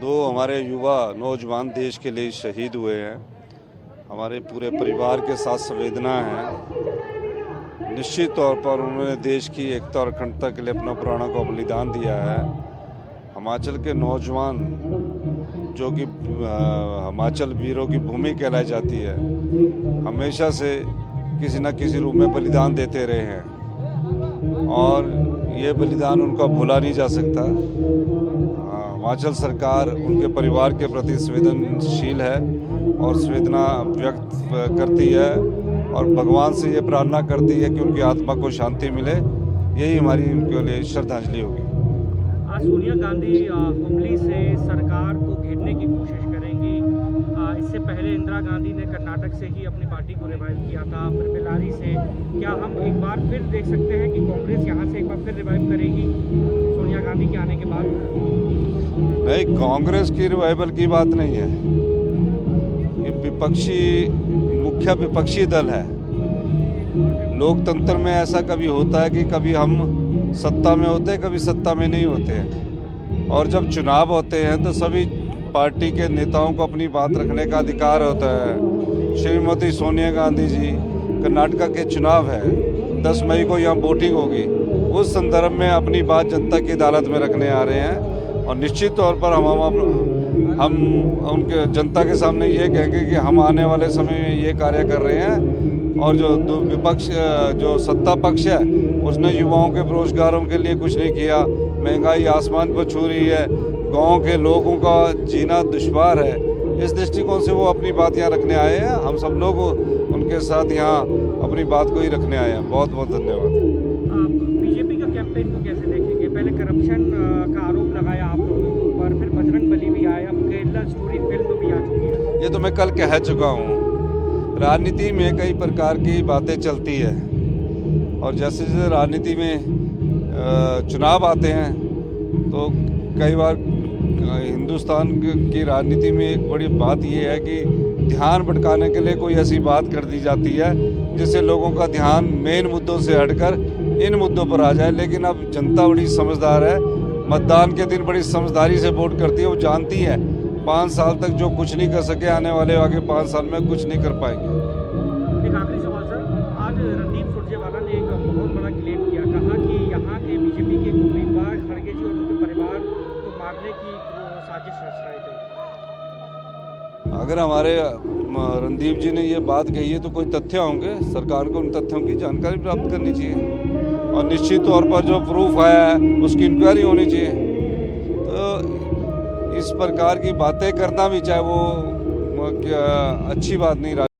दो हमारे युवा नौजवान देश के लिए शहीद हुए हैं। हमारे पूरे परिवार के साथ संवेदना है। निश्चित तौर पर उन्होंने देश की एकता और अखंडता के लिए अपना प्राणों का बलिदान दिया है। हिमाचल के नौजवान जो कि हिमाचल वीरों की भूमि कहलाई जाती है, हमेशा से किसी न किसी रूप में बलिदान देते रहे हैं और ये बलिदान उनका भूला नहीं जा सकता। हिमाचल सरकार उनके परिवार के प्रति संवेदनशील है और संवेदना व्यक्त करती है और भगवान से ये प्रार्थना करती है कि उनकी आत्मा को शांति मिले। यही हमारी उनके लिए श्रद्धांजलि होगी। आज सोनिया गांधी हुबली से सरकार को घेरने की कोशिश करेंगी। इससे पहले इंदिरा गांधी ने कर्नाटक से ही अपनी पार्टी को रिवाइव किया था, फिर बेलारी से। क्या हम एक बार फिर देख सकते हैं कि कांग्रेस यहाँ से एक बार फिर रिवाइव करेगी सोनिया गांधी के आने के बाद? नहीं, कांग्रेस की रिवाइवल की बात नहीं है। ये मुख्य विपक्षी दल है। लोकतंत्र में ऐसा कभी होता है कि कभी हम सत्ता में होते हैं, कभी सत्ता में नहीं होते हैं। और जब चुनाव होते हैं तो सभी पार्टी के नेताओं को अपनी बात रखने का अधिकार होता है। श्रीमती सोनिया गांधी जी, कर्नाटक के चुनाव है, 10 मई को यहाँ वोटिंग होगी। उस संदर्भ में अपनी बात जनता की अदालत में रखने आ रहे हैं और निश्चित तौर पर हम उनके जनता के सामने ये कहेंगे कि हम आने वाले समय में ये कार्य कर रहे हैं। और जो विपक्ष, जो सत्ता पक्ष है, उसने युवाओं के रोजगारों के लिए कुछ नहीं किया। महंगाई आसमान पर छू रही है, गांव के लोगों का जीना दुश्वार है। इस दृष्टिकोण से वो अपनी बात यहाँ रखने आए हैं। हम सब लोग उनके साथ यहाँ अपनी बात को ही रखने आए हैं। बहुत बहुत धन्यवाद। बीजेपी का कैंपेन को कैसे देखेंगे? पहले करप्शन का आरोप लगाया आप लोगों के ऊपर, फिर बजरंग बली भी आया, अब केरला स्टोरी फिल्म भी आ चुकी है। ये तो मैं कल कह चुका हूँ। राजनीति में कई प्रकार की बातें चलती है और जैसे जैसे राजनीति में चुनाव आते हैं तो कई बार हिंदुस्तान की राजनीति में एक बड़ी बात ये है कि ध्यान भटकाने के लिए कोई ऐसी बात कर दी जाती है जिससे लोगों का ध्यान मेन मुद्दों से हटकर इन मुद्दों पर आ जाए। लेकिन अब जनता बड़ी समझदार है। मतदान के दिन बड़ी समझदारी से वोट करती है। वो जानती है 5 साल तक जो कुछ नहीं कर सके, आने वाले आगे 5 साल में कुछ नहीं कर पाएंगे। एक आखिरी सवाल सर, आज रणदीप सुरजेवाला ने एक बहुत बड़ा क्लेम किया, कहा कि यहाँ के बीजेपी के उम्मीदवार खड़गे जी और उनके परिवार को मारने की साजिश रच रहे थे। अगर हमारे रणदीप जी ने ये बात कही है तो कोई तथ्य होंगे। सरकार को उन तथ्यों की जानकारी प्राप्त करनी चाहिए और निश्चित तौर पर जो प्रूफ आया है उसकी इंक्वायरी होनी चाहिए। तो इस प्रकार की बातें करना भी चाहे वो अच्छी बात नहीं।